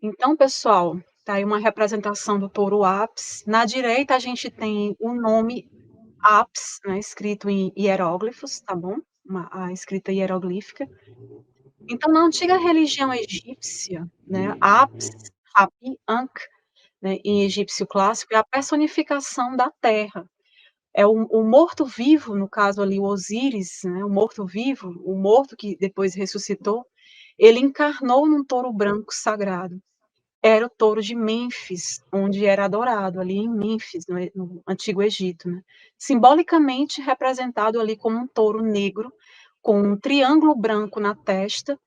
Então, pessoal, tá aí uma representação do touro ápis. Na direita, a gente tem o nome ápis, né, escrito em hieróglifos, tá bom? A escrita hieroglífica. Então, na antiga religião egípcia, né, Apis, Hapi, Ankh, né, em egípcio clássico, é a personificação da terra. É o morto-vivo, no caso ali, o Osíris, né, o morto-vivo, o morto que depois ressuscitou, ele encarnou num touro branco sagrado. Era o touro de Mênfis, onde era adorado, ali em Mênfis, no Antigo Egito, né. Simbolicamente representado ali como um touro negro, com um triângulo branco na testa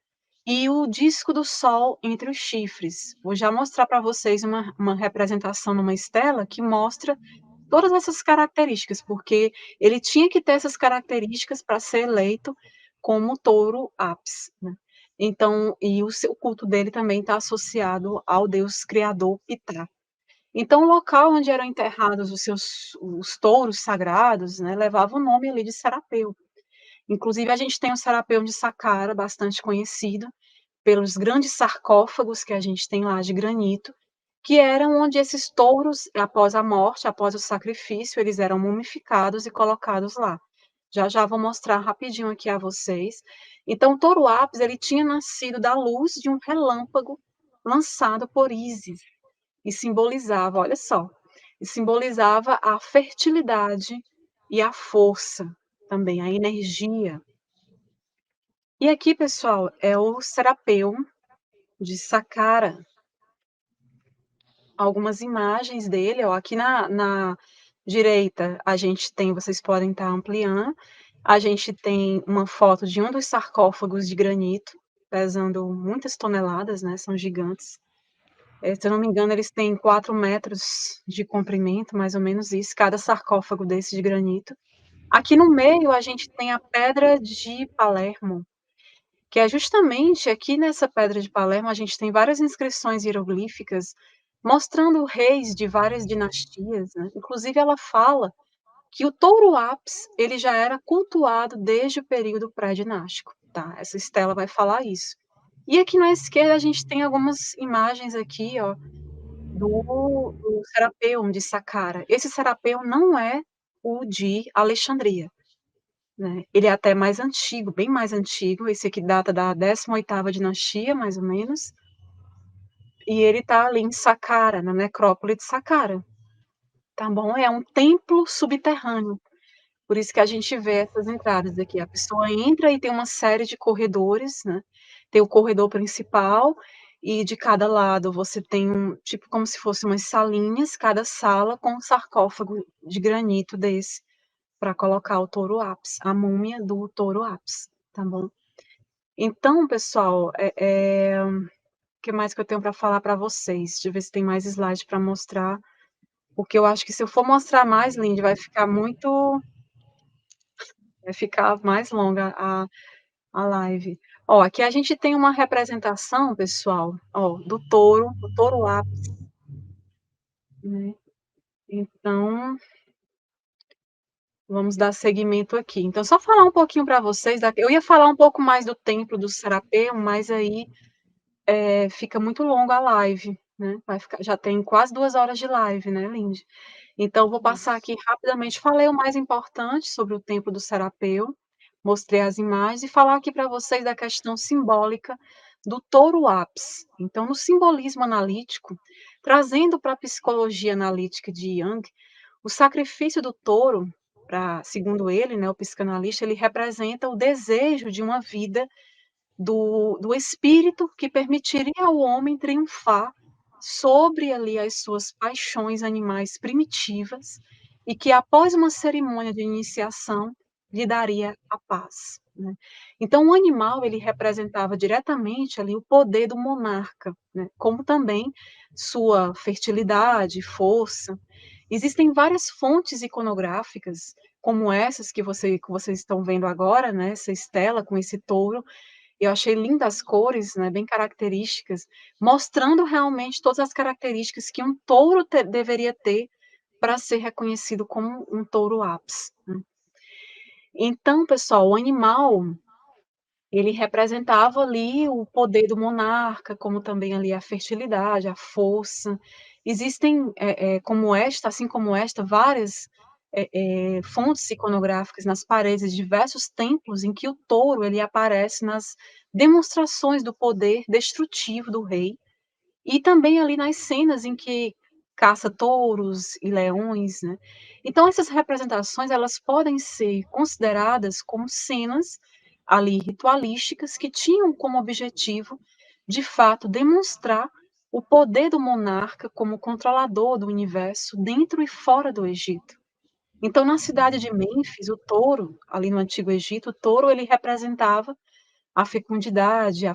e o disco do sol entre os chifres. Vou já mostrar para vocês uma representação numa estela que mostra todas essas características, porque ele tinha que ter essas características para ser eleito como touro ápis, né. Então o culto dele também está associado ao deus criador Ptah. Então o local onde eram enterrados os touros sagrados, né, levava o nome ali de Serapeu. Inclusive a gente tem o Serapeu de Saqqara, bastante conhecido, pelos grandes sarcófagos que a gente tem lá de granito, que eram onde esses touros, após a morte, após o sacrifício, eles eram mumificados e colocados lá. Já já vou mostrar rapidinho aqui a vocês. Então, o touro Apis, ele tinha nascido da luz de um relâmpago lançado por Ísis e simbolizava, olha só, e simbolizava a fertilidade e a força, também a energia. E aqui, pessoal, é o Serapeu de Saqqara. Algumas imagens dele, ó, aqui na direita a gente tem, vocês podem estar ampliando, a gente tem uma foto de um dos sarcófagos de granito, pesando muitas toneladas, né, são gigantes. Se eu não me engano, eles têm 4 metros de comprimento, mais ou menos isso, cada sarcófago desse de granito. Aqui no meio a gente tem a pedra de Palermo, que é justamente aqui nessa pedra de Palermo, a gente tem várias inscrições hieroglíficas mostrando reis de várias dinastias, né. Inclusive ela fala que o touro ápis, ele já era cultuado desde o período pré-dinástico, tá, essa estela vai falar isso. E aqui na esquerda a gente tem algumas imagens aqui, ó, do Serapeu de Saqqara. Esse Serapeu não é o de Alexandria, né, ele é até mais antigo, bem mais antigo, esse aqui data da 18ª dinastia, mais ou menos, e ele está ali em Saqqara, na necrópole de Saqqara, tá bom? É um templo subterrâneo, por isso que a gente vê essas entradas aqui, a pessoa entra e tem uma série de corredores, né, tem o corredor principal, e de cada lado você tem tipo como se fosse umas salinhas, cada sala com um sarcófago de granito desse, para colocar o touro ápis, a múmia do touro ápis, tá bom? Então, pessoal, que mais que eu tenho para falar para vocês? Deixa eu ver se tem mais slide para mostrar, porque eu acho que se eu for mostrar mais, Lindy, vai ficar mais longa a live. Ó, aqui a gente tem uma representação, pessoal, ó, do touro, o touro ápis, né. Então, vamos dar seguimento aqui. Então, só falar um pouquinho para vocês da eu ia falar um pouco mais do templo do Serapeu, mas aí fica muito longo a live, né, vai ficar já tem quase 2 horas de live, né, Lindy. Então vou passar Isso. aqui rapidamente, falei o mais importante sobre o templo do Serapeu, mostrei as imagens e falar aqui para vocês da questão simbólica do touro ápis. Então no simbolismo analítico, trazendo para a psicologia analítica de Jung, o sacrifício do touro, segundo ele, né, o psicanalista, ele representa o desejo de uma vida do espírito que permitiria ao homem triunfar sobre ali as suas paixões animais primitivas e que após uma cerimônia de iniciação lhe daria a paz, né. Então o animal ele representava diretamente ali o poder do monarca, né, como também sua fertilidade, força. Existem várias fontes iconográficas, como essas que vocês estão vendo agora, né, essa estela com esse touro, eu achei lindas as cores, né, bem características, mostrando realmente todas as características que um touro deveria ter para ser reconhecido como um touro ápis, né. Então, pessoal, o animal, Ele representava ali o poder do monarca, como também ali a fertilidade, a força. Existem, como esta, assim como esta, várias, fontes iconográficas nas paredes de diversos templos em que o touro ele aparece nas demonstrações do poder destrutivo do rei, e também ali nas cenas em que caça touros e leões, né. Então essas representações, elas podem ser consideradas como cenas, ali, ritualísticas, que tinham como objetivo, de fato, demonstrar o poder do monarca como controlador do universo dentro e fora do Egito. Então na cidade de Mênfis, o touro, ali no Antigo Egito, o touro ele representava a fecundidade,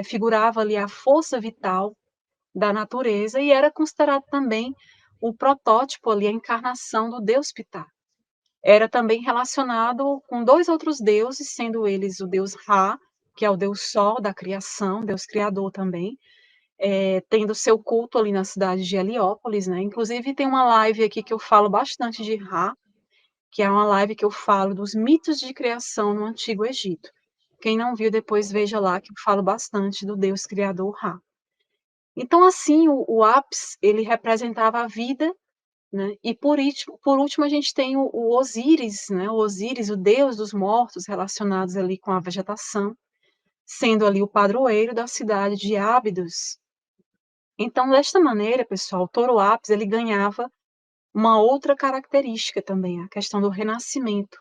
figurava ali a força vital da natureza e era considerado também o protótipo ali, a encarnação do deus Ptah. Era também relacionado com 2 outros deuses, sendo eles o deus Ra, que é o deus sol da criação, deus criador também, tendo seu culto ali na cidade de Heliópolis, né. Inclusive tem uma live aqui que eu falo bastante de Ra, que é uma live que eu falo dos mitos de criação no Antigo Egito. Quem não viu, depois veja lá que eu falo bastante do deus criador Ra. Então, assim, o ápice, ele representava a vida, né, e por último a gente tem o Osíris, né, o Osíris, o deus dos mortos, relacionados ali com a vegetação, sendo ali o padroeiro da cidade de Ábidos. Então, desta maneira, pessoal, o touro ápis ele ganhava uma outra característica também, a questão do renascimento.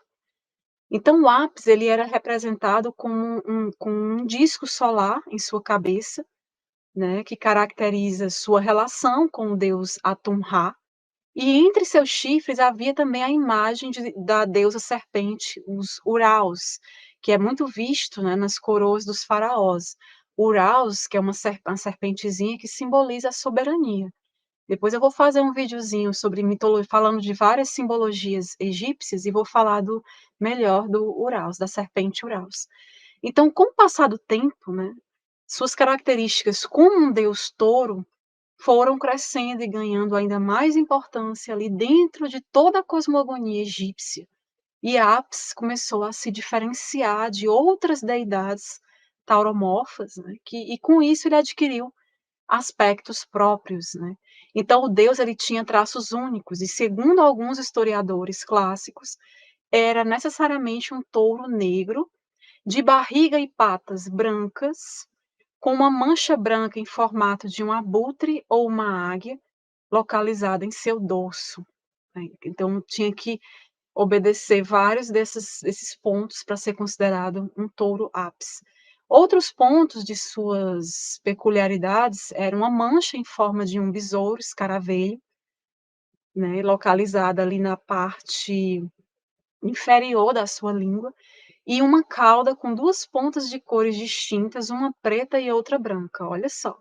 Então o ápice ele era representado com um disco solar em sua cabeça, né, que caracteriza sua relação com o deus Atum-Ra, e entre seus chifres havia também a imagem da deusa serpente, os Uraus, que é muito visto, né, nas coroas dos faraós. Uraus, que é uma serpentezinha que simboliza a soberania. Depois eu vou fazer um videozinho sobre mitologia, falando de várias simbologias egípcias e vou falar do melhor do Uraus, da serpente Uraus. Então, com o passar do tempo, né, suas características como um deus touro foram crescendo e ganhando ainda mais importância ali dentro de toda a cosmogonia egípcia. E Apis começou a se diferenciar de outras deidades tauromorfas, né, e com isso ele adquiriu aspectos próprios, né. Então o deus ele tinha traços únicos e, segundo alguns historiadores clássicos, era necessariamente um touro negro, de barriga e patas brancas, com uma mancha branca em formato de um abutre ou uma águia, localizada em seu dorso, né. Então tinha que obedecer vários desses pontos para ser considerado um touro ápice. Outros pontos de suas peculiaridades eram uma mancha em forma de um besouro escaravelho, né, localizada ali na parte inferior da sua língua, e uma cauda com 2 pontas de cores distintas, uma preta e outra branca, olha só.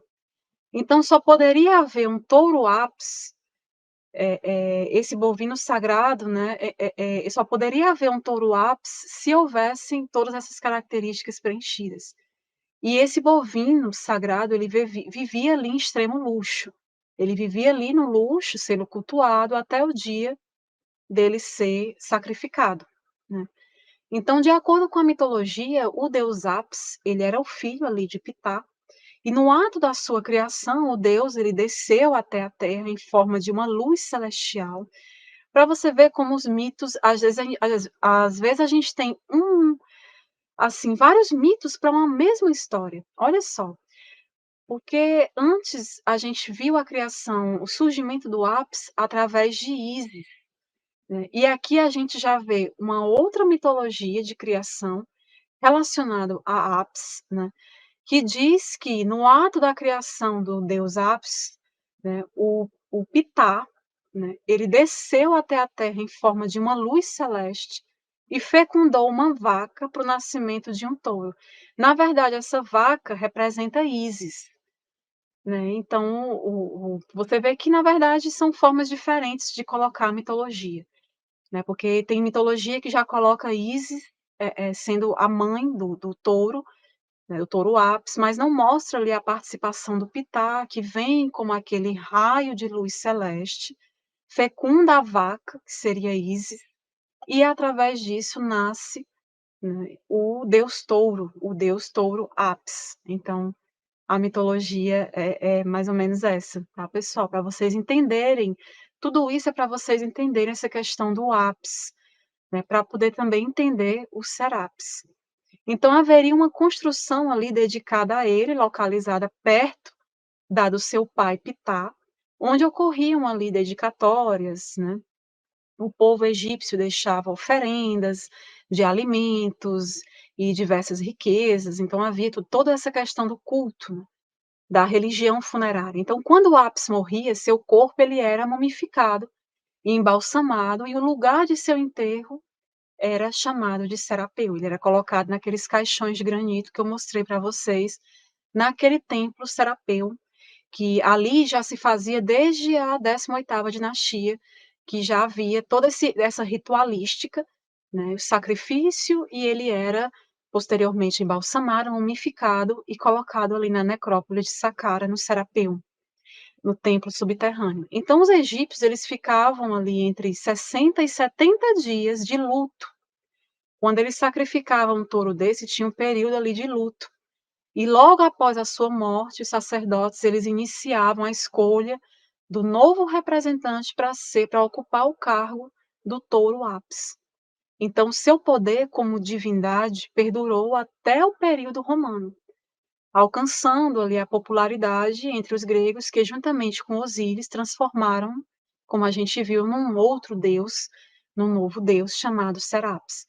Então só poderia haver um touro ápice, esse bovino sagrado, né, só poderia haver um touro ápice se houvessem todas essas características preenchidas. E esse bovino sagrado, ele vivia ali em extremo luxo. Ele vivia ali no luxo, sendo cultuado até o dia dele ser sacrificado, né. Então, de acordo com a mitologia, o deus Apis, ele era o filho ali de Ptah, e no ato da sua criação, o deus ele desceu até a terra em forma de uma luz celestial, para você ver como os mitos, às vezes a gente tem assim, vários mitos para uma mesma história. Olha só, porque antes a gente viu a criação, o surgimento do Apis através de Ísis, né, e aqui a gente já vê uma outra mitologia de criação relacionado a Apis, né, que diz que no ato da criação do deus Apis, né, o Ptah, né, ele desceu até a terra em forma de uma luz celeste e fecundou uma vaca para o nascimento de um touro. Na verdade, essa vaca representa Ísis, né, então você vê que na verdade são formas diferentes de colocar a mitologia, né, porque tem mitologia que já coloca Ísis, sendo a mãe do touro, né, o touro ápice, mas não mostra ali a participação do Ptah, que vem como aquele raio de luz celeste, fecunda a vaca, que seria Ísis, e através disso nasce né, o deus touro Apis. Então, a mitologia é mais ou menos essa, tá, pessoal? Para vocês entenderem, tudo isso é para vocês entenderem essa questão do Apis, né, para poder também entender o Serapis. Então haveria uma construção ali dedicada a ele, localizada perto da do seu pai Ptah, onde ocorriam ali dedicatórias, né. O povo egípcio deixava oferendas de alimentos e diversas riquezas, então havia toda essa questão do culto, né, da religião funerária. Então, quando o Apis morria, seu corpo ele era mumificado e embalsamado, e o lugar de seu enterro era chamado de Serapeu. Ele era colocado naqueles caixões de granito que eu mostrei para vocês, naquele templo Serapeu, que ali já se fazia desde a 18ª dinastia, que já havia toda essa ritualística, né, o sacrifício, e ele era posteriormente embalsamado, mumificado e colocado ali na necrópole de Saqqara, no Serapeu, no templo subterrâneo. Então os egípcios, eles ficavam ali entre 60 e 70 dias de luto. Quando eles sacrificavam um touro desse, tinha um período ali de luto. E logo após a sua morte, os sacerdotes, eles iniciavam a escolha do novo representante para ocupar o cargo do touro Apis. Então, seu poder como divindade perdurou até o período romano, alcançando ali a popularidade entre os gregos, que juntamente com Osíris transformaram, como a gente viu, num outro deus, num novo deus chamado Serapis.